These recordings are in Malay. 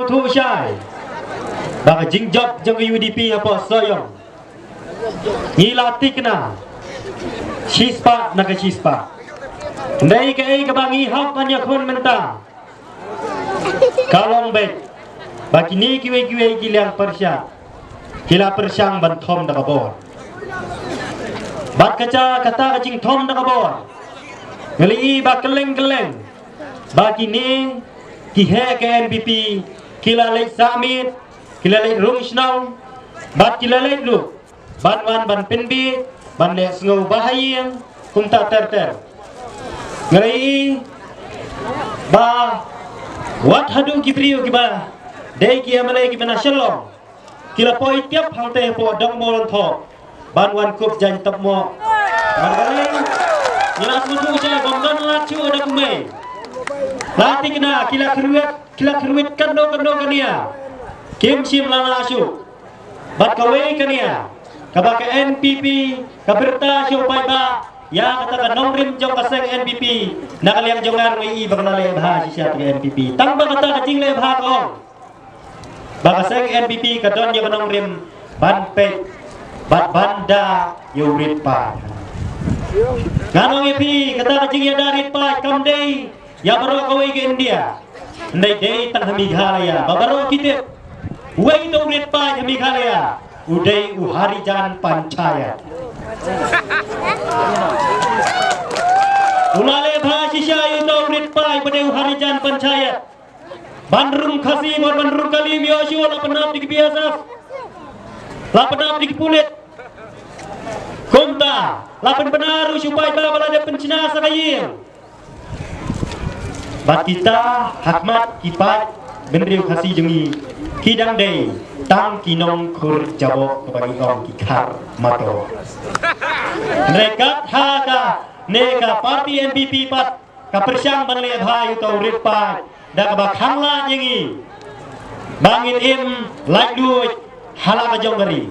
tu syai bang jingjok jong UDP apa soyong ngilati kena sispa naga sispa ndai ke bangi hak hanya kun mentang kalong baik bagi ni kiwe giliang persya kila persyang ban thom daga bor bat kaca kata kacing thom daga bor ngali ba keleng bagi ni kihe ke NPP kila lek samit kila lek rumisnau bat kila lek lu ban wan ban penbi ban lek ngau bahayang kumta ter ngali ba wat hadu kipriu kiba dei ki amale ki bana shalom kila poi tiap hangte po dong molon tho ban wan kup jan tap mo ban galeng nyelas mutu je bomdon la chu ada kumai lati kena kila keruit kando kania kim sim lana asu bat kawe kania kabake NPP kabirta syu pai ba ya kata nongrim jong kaseng NPP nakaliang jongar wi bagnale bah sisya ke NPP tangba kata kacing le bah kong bakaseng NPP kadon ya nongrim ban pe bat banda yurit pa nganong EP kata kacing ya dari pa kamdei ya baru kawe ke India ndai dei tang Meghalaya baru kita wei yurit pa Meghalaya udai uharijan panchayat ulale bhashi shay yurit pa udai uharijan panchayat bandrung khasi और bandrung kali mioshu lapanap dik biasa lapanap dik pulit kumta lapan benaru supaya bala ada pencina sakayil bat kita hakmat kipat bendriu khasi jengi kidang dei tang kinong kur jabo kebagi ong kikar mato nekat hada neka parti NPP pat kapersyang banle bhai utau ritpa da kabak hangla jengi bangin im like duit hala kajong gari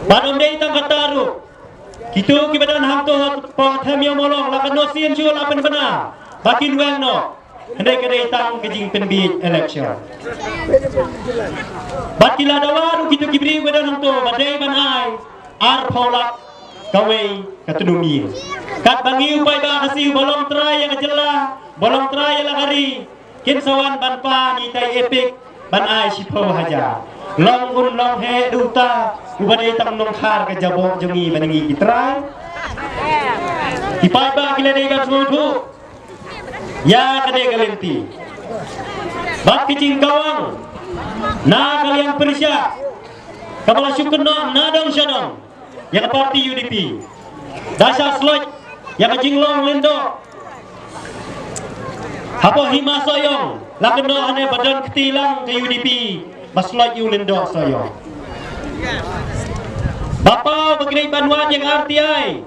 padom dei tang kataru kitu kibadan hang to pot hamyo molong la kanosin chu lapen bena bakin weng no hendai kedai tang kejing penbi election batila dawaru kitu kibri badan hang to badai banai ar paulak kawe katudumi kat bangi upai ba hasi bolong tray yang jela bolong tray la hari kin sawan ban pa ni tai epic ban ai sipo haja long un long he duta ubadai tang nong khar ka jabo jongi bangi kitrai ipai ba kila dei kan sudu ya kade galenti bat kicing kawang na kalian persya kabala syukurno nadong syadong yang parti UDP dasar slot yang jinglong lendo hapo hima soyong lakendo ane badan ketilang ke UDP baslot yu lendo soyong bapa bagrai banwan yang RTI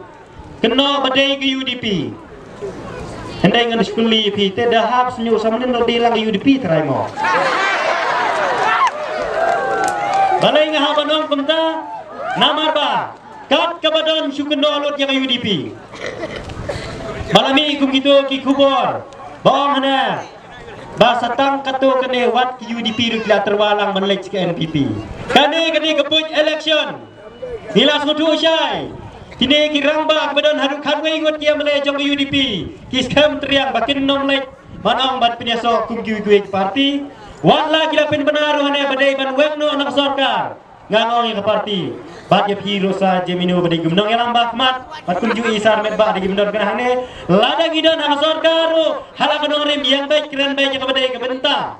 kena badai ke UDP hendai ngan skuli pi te dahap senyu samnen no dilang ke UDP try mo balai ngahabanong kumta namar ba kat kabadan syukendo alot yang UDP malami kum gitu ki kubor bong hana bahasa tang kato kene wat ki UDP rukla terwalang menlek ke NPP kane kepuj election nilas mutu syai kini kirang ba kabadan haruk khanwei ngot kia mele jong UDP kis kam triang bakin nom lek manong bat pinyaso kum ki parti wala kila pin benaru hane badai ban wengno anak sarkar ngangong ke parti bat ya piro sa jemino badai gumnong yang bahmat bat kunju isar met ba de gumnong kan hane lada gidan anak sarkaru hala kanong rem yang baik keren baik ke badai ke benta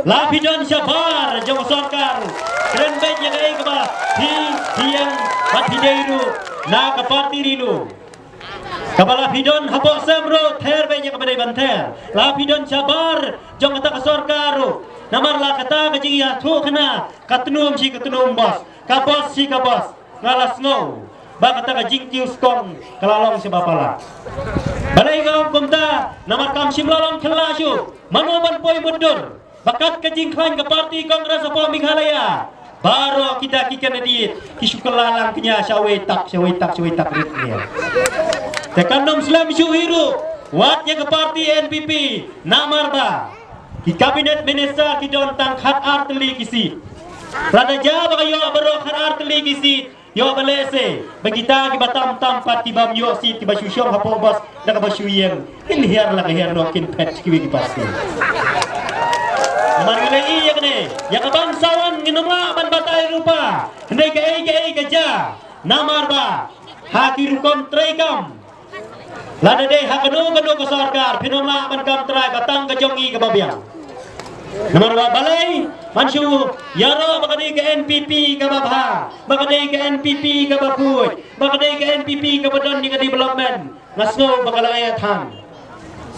lapidon syabar jong sarkar keren baik yang ai ke ba yang bat hideiru na ke parti rinu Kabala pidon habok semro ther baik ke badai banter lapidon syabar jong kata ke sarkaru namar la kata kajing ya thu khana katnum si katnum bos kabos si kabos ngalas ngau ba kata kajing tiu skong kalalong si bapala balai gam kumta namar kam simlalong khela syu manoban poi mundur bakat kajing klan ke parti kongres apa Meghalaya baru kita kikan edit kisukelalang kenya syawe tak ritnya tekanum Islam syu hiru watnya ke parti NPP namar ba ki kabinet minister ki don tang khat arteli kisi rada ja ba yo baro khat arteli kisi yo balese bagita ki batam tampat ki bam yo sit ki basu syong hapo bas da basu yeng in hiar la hiar no kin pet ki wi pasti Marulai yang ni, yang bangsawan nginumla ban batai rupa, hendai ke keja, namar ba, haki rukom traikam, lada deh hakanu ke sarkar, pinumla ban kam trai batang ke jongi ke babiang. Namar ba balai, mansu, yaro bakadai ke NPP ke babha, bakadai ke NPP ke bapuj, bakadai ke NPP ke badan di development, ngasno bakalai thang.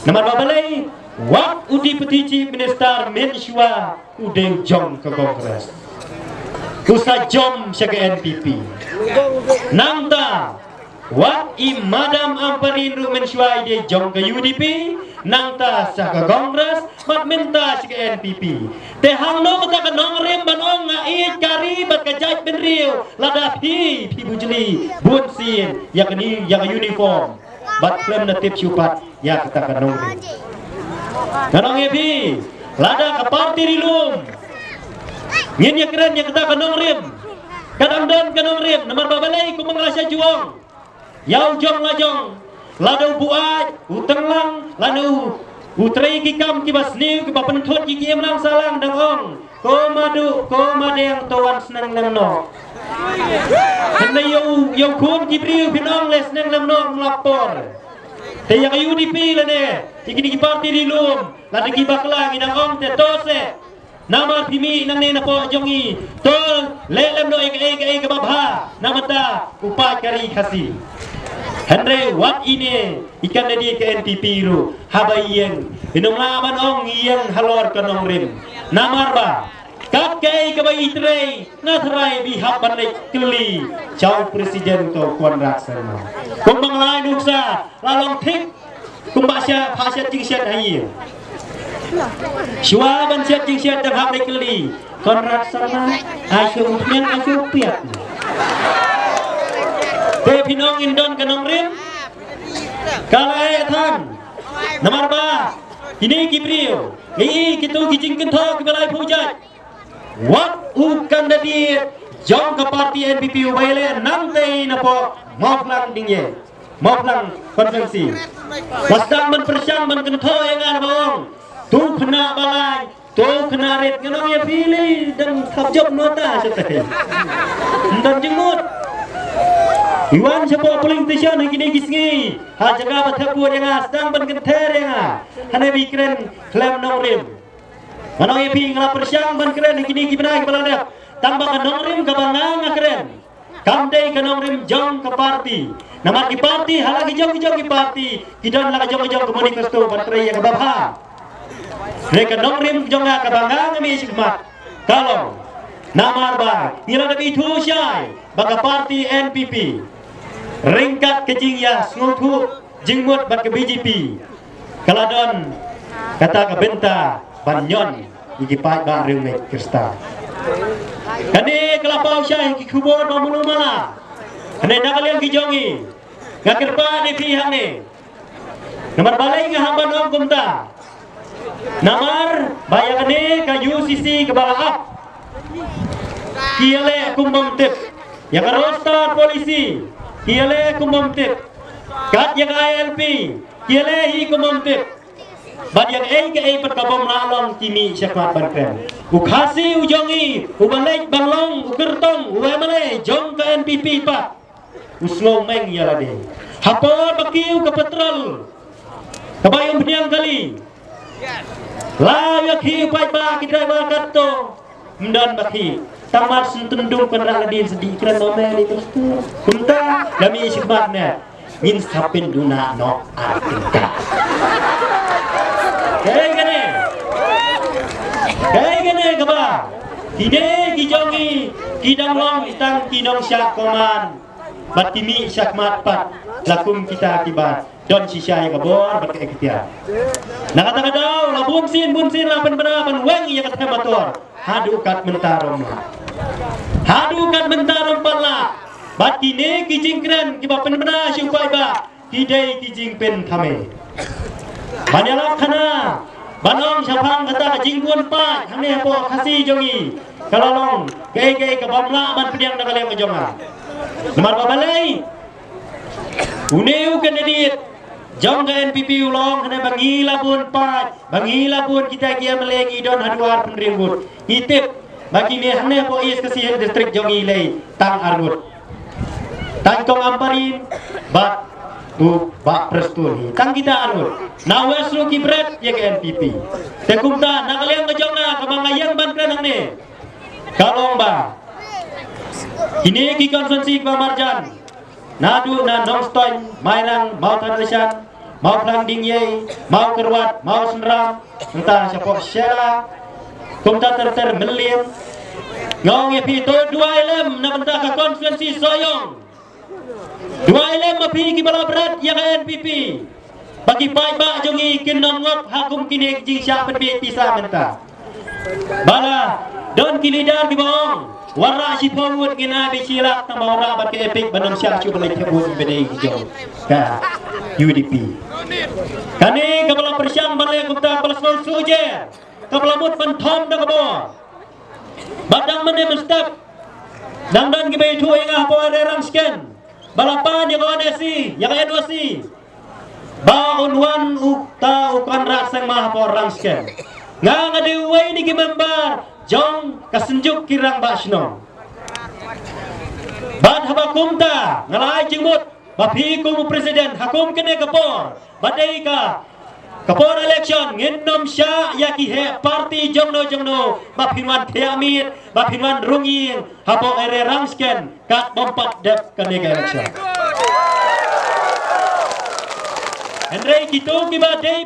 Namar ba balai. Wak udi peti chief minister menshua udeng jom ke kongres usa jom sa ke NPP nangta wak i madam amparin ru menshua ide jom ke UDP nangta sa ke kongres mat minta sa ke NPP te hangno kata ke nongrem banong nga i kari bat ke jaj benriu lada pi bujli bunsin yak ni yak uniform bat klem na tip syupat yak kata ke nongrem Kanong epi, lada ke parti rilum. Ngin ya keren yang kita kanong rim. Kadang dan kanong rim, namar babalai ku mengrasa juang. Yau jong lajong, lada buat, utenglang, lanu utrai kikam kibas niu kiba pentut kiki emlang salang dangong. Ko madeng tawan senang nang no. Hendak yau kun kibriu pinong les nang nang no melapor. Taya kayu di pila ne, ikini parti di lum, lada baklang inang ong te tose, nama pimi nang ne na po jongi, tol lelem no ega babha, namata upat kari kasi. Henry wat ini ikan dari ke NPP ru, habayeng, inong laban ong iyang halor kanong rim, namar ba. Kakei kebai itrei natrai bihak bandai keli jauh presiden to kuan raksana kumbang lain uksa lalong tik kumbasya phasya jingsyat hayi shwa ban syat jingsyat dan hak dai keli kuan raksana asyum nyen asyum piat te pinong indon kanong rim kalai thang namar ba ini kibriu gi kitu kijingken tho kibalai pujat Wak ukan dari jom ke parti NPP ubaile nanti napo maflang dingye maflang konvensi wasdang menpersyang menkentho yang ada bawang tu kena balai tu kena rit kenong ya pilih dan kapjob nota setelah dan jenggut Iwan siapa politician yang kini kisngi ha jaga bathapu yang sedang menkenther yang hane bikren klaim nongrim Manong epi ngala persyang ban keren kini gimana kepala dia tambah kanong rim kabangang keren kamdei kanong rim jong ke parti nama di parti halagi jong ki parti kidan lagi jong komunikasto ban keren yang babha mereka kanong rim jong kabangang mi sikmat kalau namar ba ngila nabi thu syai baga parti NPP ringkat kejing ya ngutu jingmut ban ke BJP kaladon kata ke benta banyon ikipai bang ring mek krista kane kelapau syai ki kubur mamulu mala kane nakalian ki jongi ngakirpa di pihak ni nomor balai ngahamban om kumta namar bayangane ka UCC kebalap kiale kumbang tip yang roster polisi kiale kumbang tip kat yang ILP kiale hi kumbang tip Bad yang perkabom lalong kini syakmat barken. Ukhasi ujongi, ubalek banglong, ukertong, uwemale, jong ke NPP pak. Uslong meng yalade. Hapor bakiu ke petrol. Kabayong beniang kali. Layak hiu pai ba ki driver katto. Mdan baki. Tamar sentundung penra ladin sedih kira nomel terus tu. Kunta dami syakmatnya. Ngin sapin duna no artika. Kayak gini kaba, kide kijongi, kidang long itang kidong syak koman, batimi syakmat pat, lakum kita akibat, don sisya yang kabor berkeektian. Nakata daw, la bunsin lapan benapan weng iya kata motor, hadukat mentarom pala, bat kini kijing keren kiba penbena syupai ba, kide kijing pen kame. Banyalak kana Banong siapang kata jingkuan pak, hanya po kasih jongi. Kalau long, gay kebamla man pediang nak kalian kejongan. Nomor babalai, uneu kan edit. Jong ke NPP ulong hanya bangila pun pak, bangila pun kita kia melengi don haduar penerimbut. Itip bagi ni hanya po is kasih distrik jongi lay tang argut. Tangkong amparin, bak prestuni. Tang kita argut. Nawaslu kibret ya ke NPP. Tekumta nak kalian kejonga kemangayang bantran ni. Kalau ba, ini ki konsumsi kemarjan. Nadu na nongstoin, mairang mau tanrisan, mau pelanding ye, mau kerwat, mau senram, entah siapa syara, kumta ter melim. Ngong ye pi to 2 lem na benta ka konsumsi soyong. 2 lem api ki bala berat ya ke NPP. Bagi baik jongi kinong ngop hakum kini jing syak penbi tisa menta. Bala don kilidar di bohong. Warna si pawut gina bisilak tambah orang bat ke epic banam syak cu balai tebun bedai hijau. Ka UDP. Kani kepala persiang balai kumta kepala seluruh suje. Kepala mut pentom dak bo. Badang mene mestap. Dangdan ki bai tu engah po rang scan. Balapan yang kawan esi, yang NOC. Baunwan ukta ukan rasang mah po rang scan. Nga ngadiway ni kimembar jong kasenjuk kirang basno. Bad habakumta ngalai jingmut bapi kumu presiden hakum kene kapor badai ka kapor election nginom sya yaki he parti jongno bapinwan tiamit bapinwan runging hapo ere rangsken kat bompat dep kene election. Andre kitu kibadai